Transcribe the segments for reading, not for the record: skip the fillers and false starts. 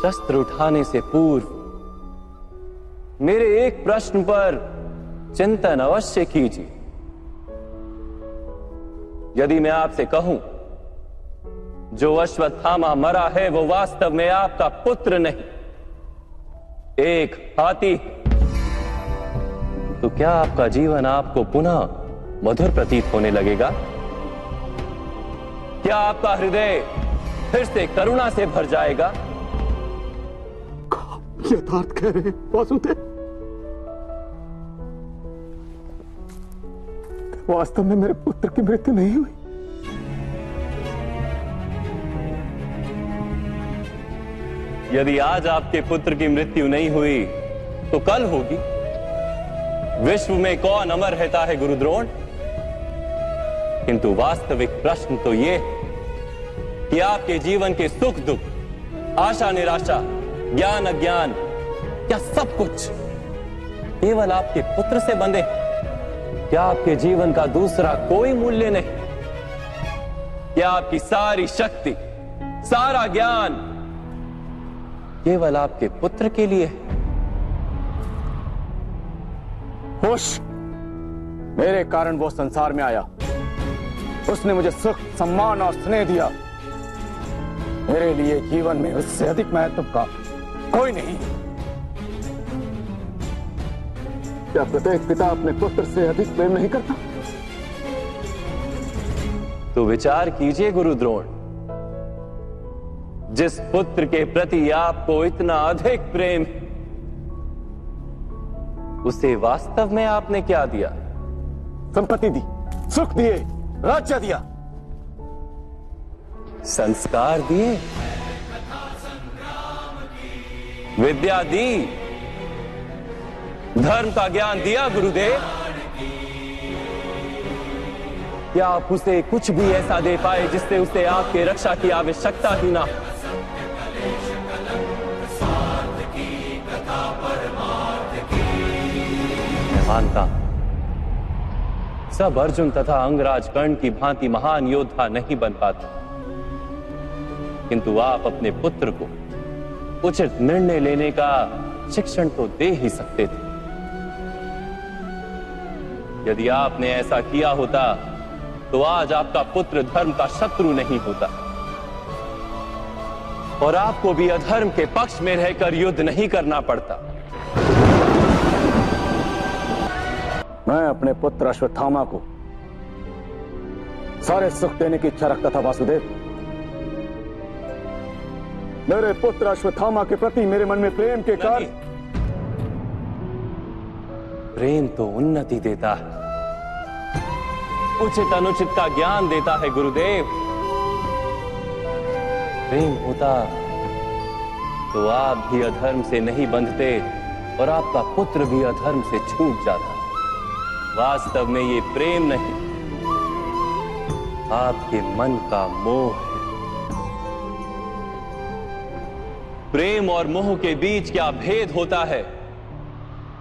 शस्त्र उठाने से पूर्व मेरे एक प्रश्न पर चिंतन अवश्य कीजिए। यदि मैं आपसे कहूं जो अश्वत्थामा मरा है वो वास्तव में आपका पुत्र नहीं, एक हाथी, तो क्या आपका जीवन आपको पुनः मधुर प्रतीत होने लगेगा? क्या आपका हृदय फिर से करुणा से भर जाएगा? यथार्थ कह रहे हैं वासुदेव। वास्तव में मेरे पुत्र की मृत्यु नहीं हुई। यदि आज आपके पुत्र की मृत्यु नहीं हुई तो कल होगी। विश्व में कौन अमर रहता है गुरुद्रोण? किंतु वास्तविक प्रश्न तो यह है कि आपके जीवन के सुख दुख, आशा निराशा, ज्ञान अज्ञान, क्या सब कुछ केवल आपके पुत्र से बंधे? क्या आपके जीवन का दूसरा कोई मूल्य नहीं? क्या आपकी सारी शक्ति, सारा ज्ञान केवल आपके पुत्र के लिए? होश, मेरे कारण वो संसार में आया। उसने मुझे सुख, सम्मान और स्नेह दिया। मेरे लिए जीवन में उससे अधिक महत्व का कोई नहीं। क्या प्रत्येक पिता अपने पुत्र से अधिक प्रेम नहीं करता? तो विचार कीजिए गुरुद्रोण, जिस पुत्र के प्रति आपको इतना अधिक प्रेम है, उसे वास्तव में आपने क्या दिया? संपत्ति दी, सुख दिए, राज्य दिया, संस्कार दिए, विद्या दी, धर्म का ज्ञान दिया गुरुदेव। क्या आप उसे कुछ भी ऐसा दे पाए जिससे उसे आपके रक्षा की आवश्यकता ही ना? मैं मानता सब अर्जुन तथा अंगराज कर्ण की भांति महान योद्धा नहीं बन पाते, किंतु आप अपने पुत्र को उचित निर्णय लेने का शिक्षण तो दे ही सकते थे। यदि आपने ऐसा किया होता तो आज आपका पुत्र धर्म का शत्रु नहीं होता और आपको भी अधर्म के पक्ष में रहकर युद्ध नहीं करना पड़ता। मैं अपने पुत्र अश्वत्थामा को सारे सुख देने की इच्छा रखता था वासुदेव। मेरे पुत्र अश्वत्थामा के प्रति मेरे मन में प्रेम के कारण। प्रेम तो उन्नति देता है, उचित अनुचित का ज्ञान देता है गुरुदेव। प्रेम होता तो आप भी अधर्म से नहीं बंधते और आपका पुत्र भी अधर्म से छूट जाता। वास्तव में ये प्रेम नहीं, आपके मन का मोह है। प्रेम और मोह के बीच क्या भेद होता है,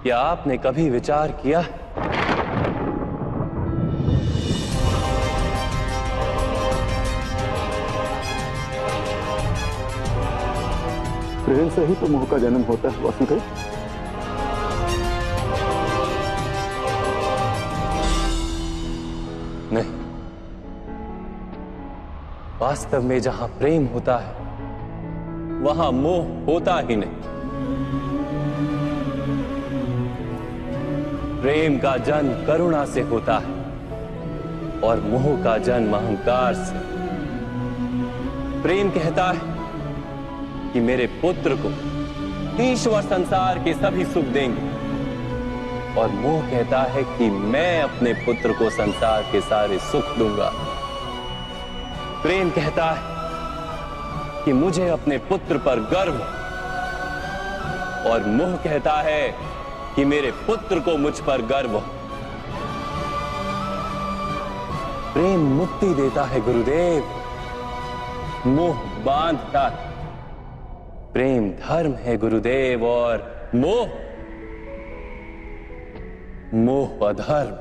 क्या आपने कभी विचार किया? प्रेम से ही तो मोह का जन्म होता है वासुदेव। नहीं, वास्तव में जहां प्रेम होता है वहां मोह होता ही नहीं। प्रेम का जन्म करुणा से होता है और मोह का जन्म अहंकार से। प्रेम कहता है कि मेरे पुत्र को ईश्वर संसार के सभी सुख देंगे और मोह कहता है कि मैं अपने पुत्र को संसार के सारे सुख दूंगा। प्रेम कहता है कि मुझे अपने पुत्र पर गर्व और मोह कहता है कि मेरे पुत्र को मुझ पर गर्व। प्रेम मुक्ति देता है गुरुदेव, मोह बांधता है। प्रेम धर्म है गुरुदेव और मोह अधर्म।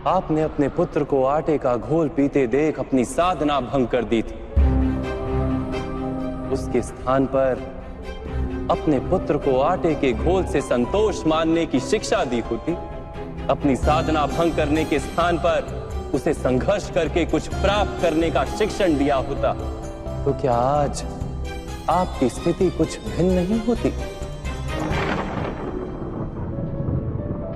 आपने अपने पुत्र को आटे का घोल पीते देख अपनी साधना भंग कर दी थी। उसके स्थान पर अपने पुत्र को आटे के घोल से संतोष मानने की शिक्षा दी होती। अपनी साधना भंग करने के स्थान पर उसे संघर्ष करके कुछ प्राप्त करने का शिक्षण दिया होता, तो क्या आज आपकी स्थिति कुछ भिन्न नहीं होती?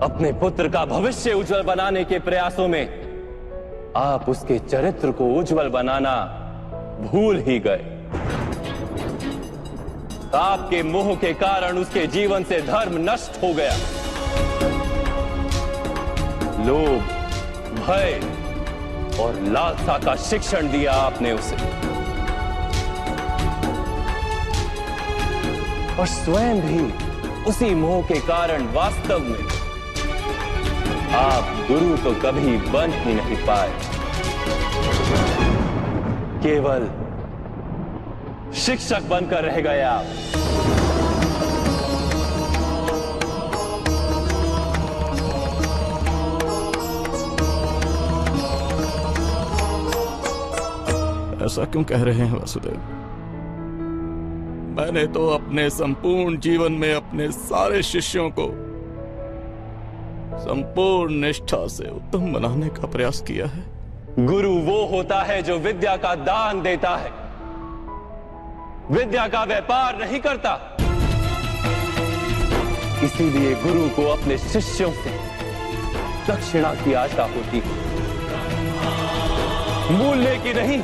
अपने पुत्र का भविष्य उज्जवल बनाने के प्रयासों में आप उसके चरित्र को उज्जवल बनाना भूल ही गए। आपके मोह के कारण उसके जीवन से धर्म नष्ट हो गया। लोभ, भय और लालसा का शिक्षण दिया आपने उसे, और स्वयं भी उसी मोह के कारण वास्तव में आप गुरु तो कभी बन ही नहीं पाए, केवल शिक्षक बनकर रह गए आप। ऐसा क्यों कह रहे हैं वासुदेव? मैंने तो अपने संपूर्ण जीवन में अपने सारे शिष्यों को संपूर्ण निष्ठा से उत्तम बनाने का प्रयास किया है। गुरु वो होता है जो विद्या का दान देता है, विद्या का व्यापार नहीं करता। इसीलिए गुरु को अपने शिष्यों से दक्षिणा की आशा होती है, मूल्य की नहीं।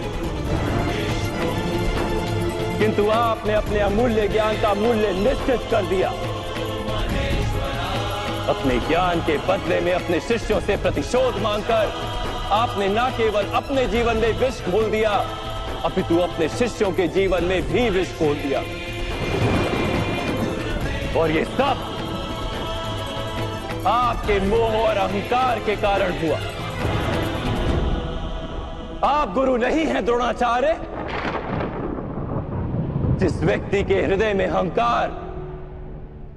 किंतु आपने अपने अमूल्य ज्ञान का मूल्य निश्चित कर दिया। अपने ज्ञान के बदले में अपने शिष्यों से प्रतिशोध मांगकर आपने न केवल अपने जीवन में विष घोल दिया, अपितु अपने शिष्यों के जीवन में भी विष घोल दिया। और ये सब आपके मोह और अहंकार के कारण हुआ। आप गुरु नहीं हैं द्रोणाचार्य। जिस व्यक्ति के हृदय में अहंकार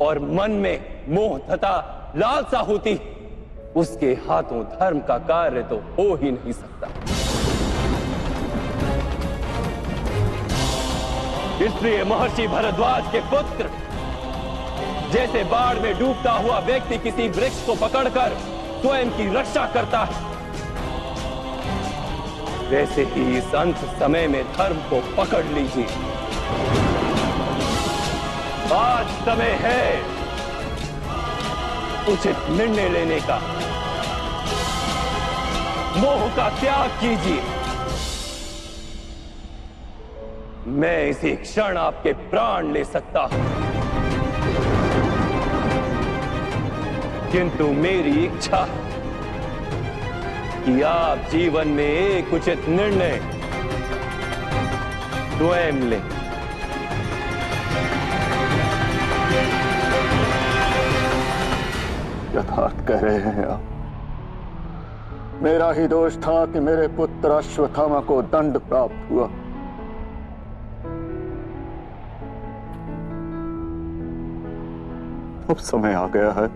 और मन में मोह तथा लालसा होती, उसके हाथों धर्म का कार्य तो हो ही नहीं सकता। इसलिए महर्षि भरद्वाज के पुत्र जैसे बाढ़ में डूबता हुआ व्यक्ति किसी वृक्ष को पकड़कर स्वयं की रक्षा करता है, वैसे ही इस अंत समय में धर्म को पकड़ लीजिए। आज समय है उचित निर्णय लेने का। मोह का त्याग कीजिए। मैं इसी क्षण आपके प्राण ले सकता हूं, किंतु मेरी इच्छा है कि आप जीवन में एक उचित निर्णय स्वयं लें। यथार्थ कह रहे हैं आप। मेरा ही दोष था कि मेरे पुत्र अश्वत्थामा को दंड प्राप्त हुआ। अब समय आ गया है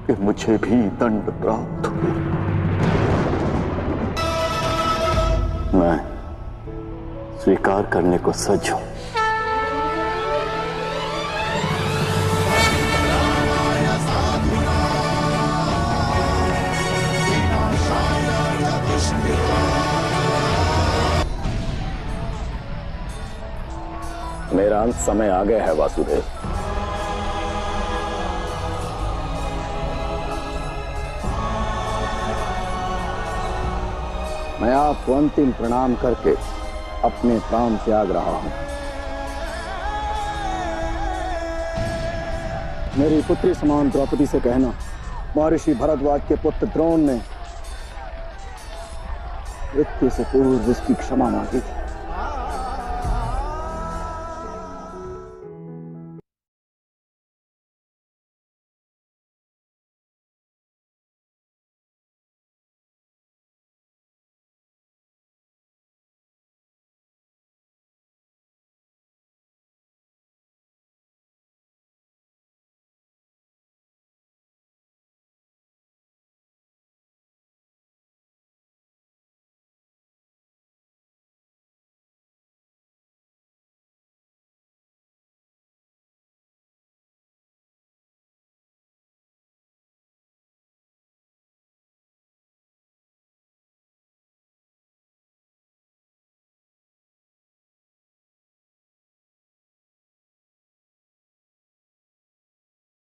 कि मुझे भी दंड प्राप्त हो। मैं स्वीकार करने को सज्ज हूं। मेरा अंत समय आ गया है वासुदेव। मैं आपको अंतिम प्रणाम करके अपने प्राण त्याग रहा हूं। मेरी पुत्री समान द्रौपदी से कहना, महर्षि भरद्वाज के पुत्र द्रोण ने मृत्यु से पूर्व उसकी क्षमा मांगी थी।